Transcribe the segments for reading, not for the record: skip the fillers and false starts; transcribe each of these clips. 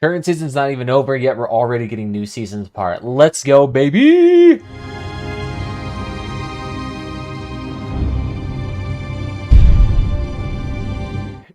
Current season's not even over yet, we're already getting new seasons apart. Let's go, baby!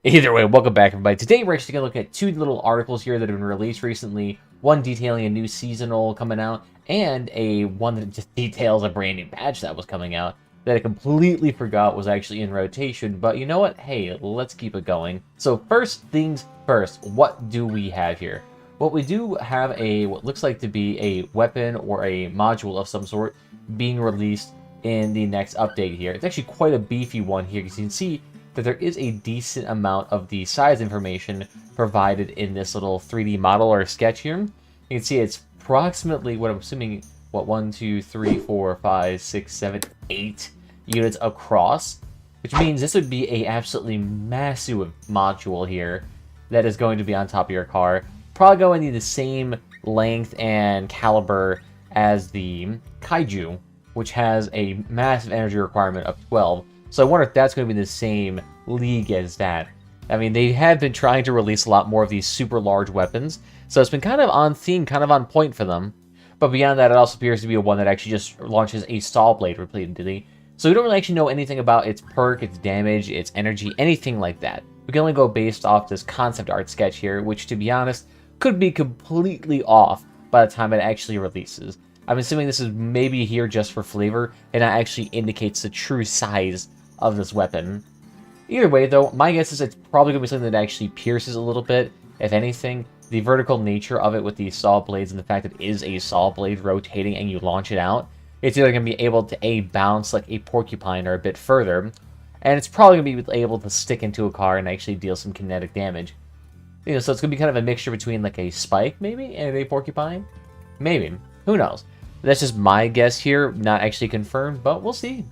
Either way, welcome back, everybody. Today we're actually going to look at two little articles here that have been released recently. One detailing a new seasonal coming out, and one that just details a brand new patch that was coming out that I completely forgot was actually in rotation. But you know what? Hey, let's keep it going. So first things first, what do we have here? Well, we do have what looks like to be a weapon or a module of some sort being released in the next update here. It's actually quite a beefy one here, because you can see that there is a decent amount of the size information provided in this little 3D model or sketch here. You can see it's approximately, what I'm assuming, 1, 2, 3, 4, 5, 6, 7, 8 units across, which means this would be a absolutely massive module here that is going to be on top of your car. Probably going to need the same length and caliber as the Kaiju, which has a massive energy requirement of 12. So I wonder if that's going to be the same league as that. I mean, they have been trying to release a lot more of these super large weapons, so it's been kind of on theme, kind of on point for them. But beyond that, it also appears to be one that actually just launches a saw blade repeatedly. So we don't really actually know anything about its perk, its damage, its energy, anything like that. We can only go based off this concept art sketch here, which, to be honest, could be completely off by the time it actually releases. I'm assuming this is maybe here just for flavor, and that actually indicates the true size of this weapon. Either way, though, my guess is it's probably going to be something that actually pierces a little bit, if anything. The vertical nature of it with these saw blades and the fact that it is a saw blade rotating and you launch it out, it's either going to be able to bounce like a porcupine or a bit further, and it's probably going to be able to stick into a car and actually deal some kinetic damage. You know, so it's going to be kind of a mixture between like a spike, maybe, and a porcupine? Maybe. Who knows? That's just my guess here, not actually confirmed, but we'll see.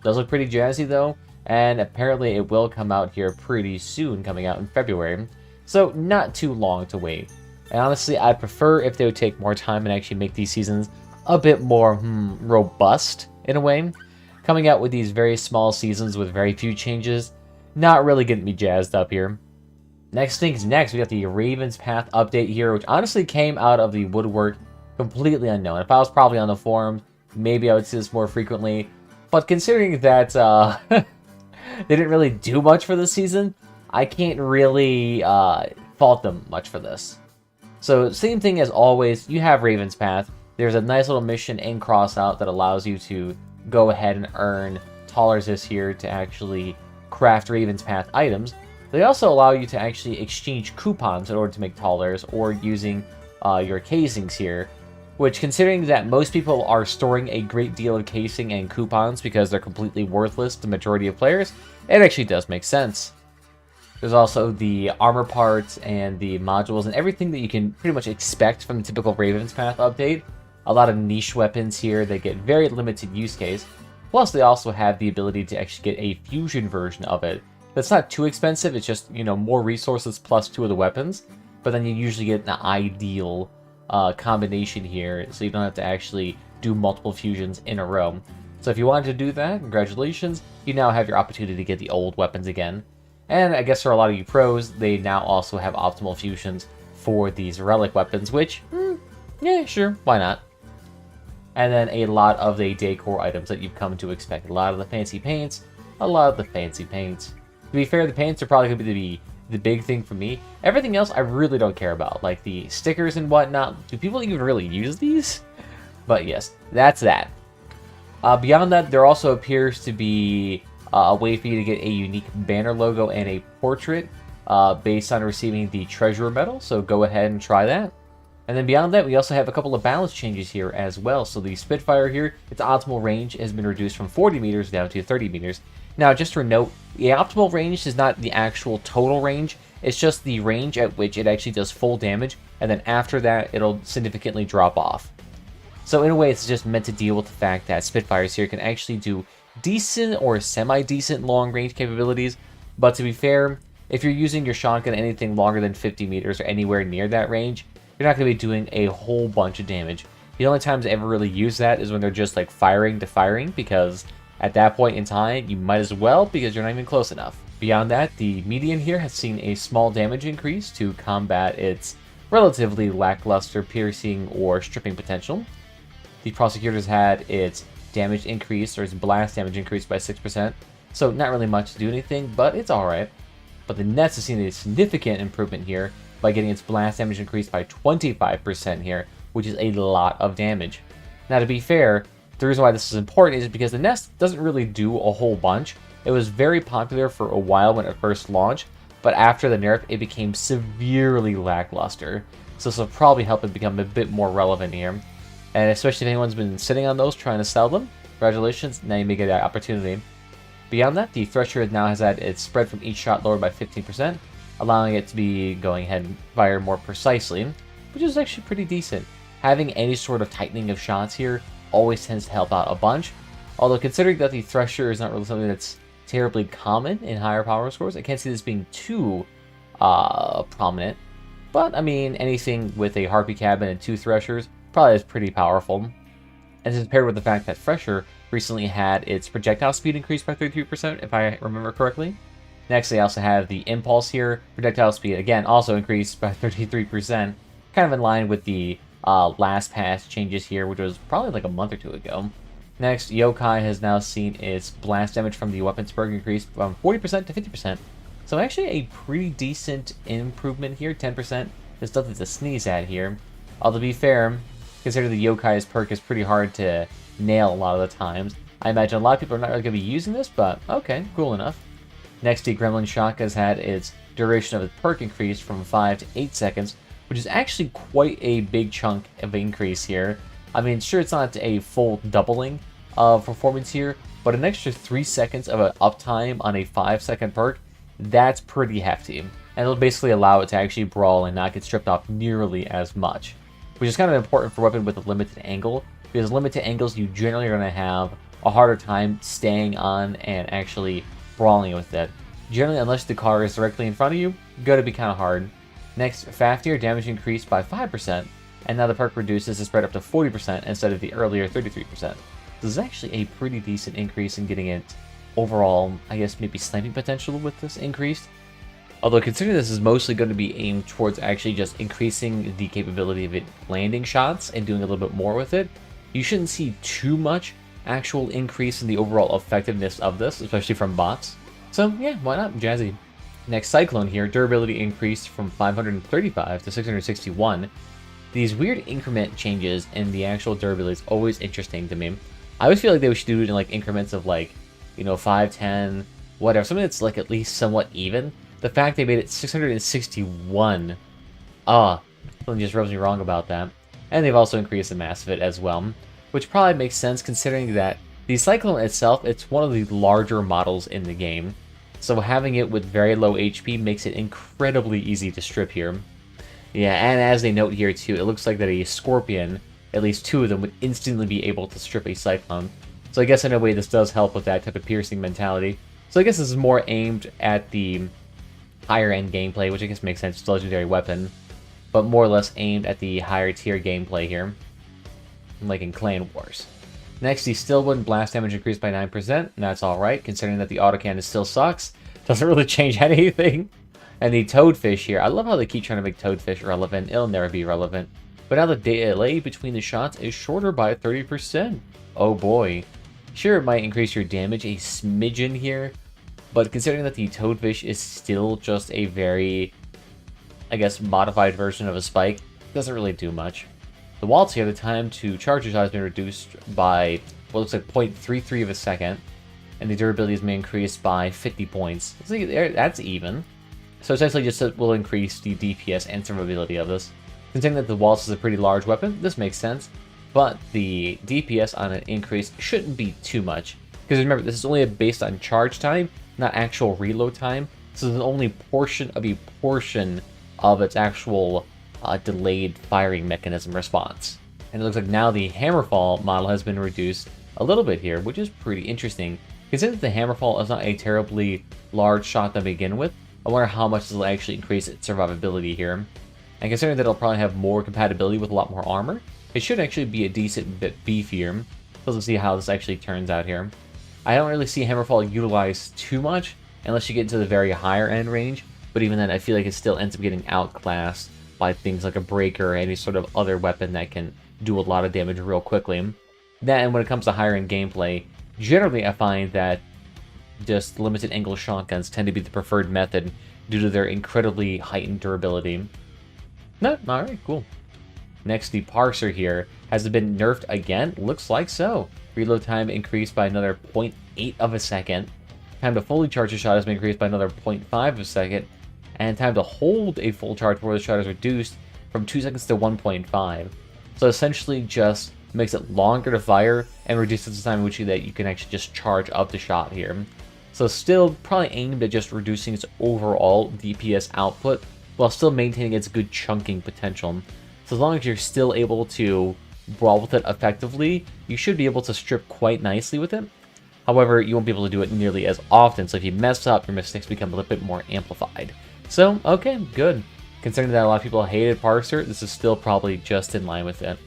Does look pretty jazzy, though, and apparently it will come out here pretty soon, coming out in February. So, not too long to wait. And honestly, I'd prefer if they would take more time and actually make these seasons a bit more, robust, in a way. Coming out with these very small seasons with very few changes, not really getting me jazzed up here. Next things next, we got the Ravens Path update here, which honestly came out of the woodwork completely unknown. If I was probably on the forums, maybe I would see this more frequently. But considering that they didn't really do much for this season, I can't really fault them much for this. So same thing as always, you have Ravens Path. There's a nice little mission in Crossout that allows you to go ahead and earn tolerances here to actually craft Ravens Path items. They also allow you to actually exchange coupons in order to make tollers, or using your casings here, which, considering that most people are storing a great deal of casing and coupons because they're completely worthless to the majority of players, it actually does make sense. There's also the armor parts and the modules and everything that you can pretty much expect from the typical Ravens Path update. A lot of niche weapons here that get very limited use case. Plus, they also have the ability to actually get a fusion version of it. That's not too expensive, it's just, you know, more resources plus 2 of the weapons. But then you usually get an ideal combination here, so you don't have to actually do multiple fusions in a row. So if you wanted to do that, congratulations, you now have your opportunity to get the old weapons again. And I guess for a lot of you pros, they now also have optimal fusions for these relic weapons, which, yeah, sure, why not? And then a lot of the decor items that you've come to expect. A lot of the fancy paints, To be fair, the paints are probably going to be the big thing for me. Everything else I really don't care about, like the stickers and whatnot. Do people even really use these? But yes, that's that. Beyond that, there also appears to be a way for you to get a unique banner logo and a portrait based on receiving the treasurer medal, so go ahead and try that. And then beyond that, we also have a couple of balance changes here as well. So the Spitfire here, its optimal range has been reduced from 40 meters down to 30 meters. Now, just for note, the optimal range is not the actual total range, it's just the range at which it actually does full damage, and then after that, it'll significantly drop off. So in a way, it's just meant to deal with the fact that Spitfires here can actually do decent or semi-decent long-range capabilities, but to be fair, if you're using your shotgun anything longer than 50 meters or anywhere near that range, you're not going to be doing a whole bunch of damage. The only times I ever really use that is when they're just like firing to firing, because at that point in time, you might as well, because you're not even close enough. Beyond that, the median here has seen a small damage increase to combat its relatively lackluster piercing or stripping potential. The Prosecutor's had its damage increased, or its blast damage increased by 6%, so not really much to do anything, but it's alright. But the Nets has seen a significant improvement here by getting its blast damage increased by 25% here, which is a lot of damage. Now, to be fair, the reason why this is important is because the Nest doesn't really do a whole bunch. It was very popular for a while when it first launched, but after the nerf, it became severely lackluster. So this will probably help it become a bit more relevant here. And especially if anyone's been sitting on those trying to sell them, congratulations, now you may get that opportunity. Beyond that, the Thresher now has had its spread from each shot lowered by 15%, allowing it to be going ahead and fire more precisely, which is actually pretty decent. Having any sort of tightening of shots here always tends to help out a bunch, although considering that the Thresher is not really something that's terribly common in higher power scores, I can't see this being too prominent. But, I mean, anything with a Harpy Cabin and 2 Threshers probably is pretty powerful. And this is paired with the fact that Thresher recently had its projectile speed increased by 33%, if I remember correctly. Next, they also have the Impulse here. Projectile speed, again, also increased by 33%, kind of in line with the last pass changes here, which was probably like a month or two ago. Next, Yokai has now seen its blast damage from the weapons perk increased from 40% to 50%. So actually a pretty decent improvement here, 10%. There's nothing to sneeze at here. Although to be fair, consider the Yokai's perk is pretty hard to nail a lot of the times. I imagine a lot of people are not really going to be using this, but okay, cool enough. Next, the Gremlin Shock has had its duration of its perk increased from 5 to 8 seconds, which is actually quite a big chunk of increase here. I mean, sure, it's not a full doubling of performance here, but an extra 3 seconds of an uptime on a 5-second perk, that's pretty hefty. And it'll basically allow it to actually brawl and not get stripped off nearly as much, which is kind of important for a weapon with a limited angle, because limited angles, you generally are going to have a harder time staying on and actually brawling with it. Generally, unless the car is directly in front of you, going to be kind of hard. Next, Fafnir damage increased by 5%, and now the perk reduces the spread up to 40% instead of the earlier 33%. This is actually a pretty decent increase in getting it overall, I guess, maybe sniping potential with this increase. Although considering this is mostly going to be aimed towards actually just increasing the capability of it landing shots and doing a little bit more with it, you shouldn't see too much actual increase in the overall effectiveness of this, especially from bots. So yeah, why not? Jazzy. Next, Cyclone here, durability increased from 535 to 661. These weird increment changes in the actual durability is always interesting to me. I always feel like they should do it in like increments of like, you know, 5, 10, whatever, something that's like at least somewhat even. The fact they made it 661, something just rubs me wrong about that. And they've also increased the mass of it as well, which probably makes sense considering that the Cyclone itself, it's one of the larger models in the game. So having it with very low HP makes it incredibly easy to strip here. Yeah, and as they note here too, it looks like that a Scorpion, at least 2 of them, would instantly be able to strip a Cyclone. So I guess in a way this does help with that type of piercing mentality. So I guess this is more aimed at the higher end gameplay, which I guess makes sense, it's a legendary weapon, but more or less aimed at the higher tier gameplay here, like in Clan Wars. Next, the Stillwind blast damage increased by 9%, and that's alright, considering that the autocannon still sucks. Doesn't really change anything. And the Toadfish here, I love how they keep trying to make Toadfish relevant. It'll never be relevant. But now the delay between the shots is shorter by 30%. Oh boy. Sure, it might increase your damage a smidgen here, but considering that the Toadfish is still just a very, I guess, modified version of a spike, doesn't really do much. The Waltz here, the time to charge your shot has been reduced by what looks like 0.33 of a second, and the durability has been increased by 50 points. That's even. So essentially just will increase the DPS and survivability of this. Considering that the Waltz is a pretty large weapon, this makes sense, but the DPS on an increase shouldn't be too much. Because remember, this is only based on charge time, not actual reload time, so this is only portion of its actual delayed firing mechanism response. And it looks like now the Hammerfall model has been reduced a little bit here, which is pretty interesting. Considering that the Hammerfall is not a terribly large shot to begin with, I wonder how much this will actually increase its survivability here. And considering that it'll probably have more compatibility with a lot more armor, it should actually be a decent bit beefier. So let's see how this actually turns out here. I don't really see Hammerfall utilized too much, unless you get into the very higher end range, but even then I feel like it still ends up getting outclassed by things like a breaker or any sort of other weapon that can do a lot of damage real quickly. Then when it comes to higher end gameplay, generally I find that just limited angle shotguns tend to be the preferred method due to their incredibly heightened durability. No, alright, cool. Next, the parser here. Has it been nerfed again? Looks like so. Reload time increased by another 0.8 of a second. Time to fully charge a shot has been increased by another 0.5 of a second. And time to hold a full charge before the shot is reduced from 2 seconds to 1.5. So essentially just makes it longer to fire and reduces the time in which you can actually just charge up the shot here. So still probably aimed at just reducing its overall DPS output while still maintaining its good chunking potential. So as long as you're still able to brawl with it effectively, you should be able to strip quite nicely with it. However, you won't be able to do it nearly as often, so if you mess up, your mistakes become a little bit more amplified. So, okay, good. Considering that a lot of people hated Parser, this is still probably just in line with it.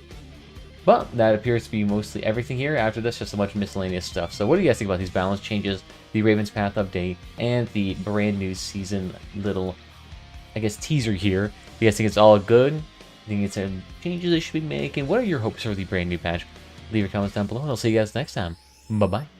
But that appears to be mostly everything here. After this, just a bunch of miscellaneous stuff. So what do you guys think about these balance changes, the Ravens Path update, and the brand new season little, I guess, teaser here? Do you guys think it's all good? Do you think it's some changes they should be making? What are your hopes for the brand new patch? Leave your comments down below, and I'll see you guys next time. Bye-bye.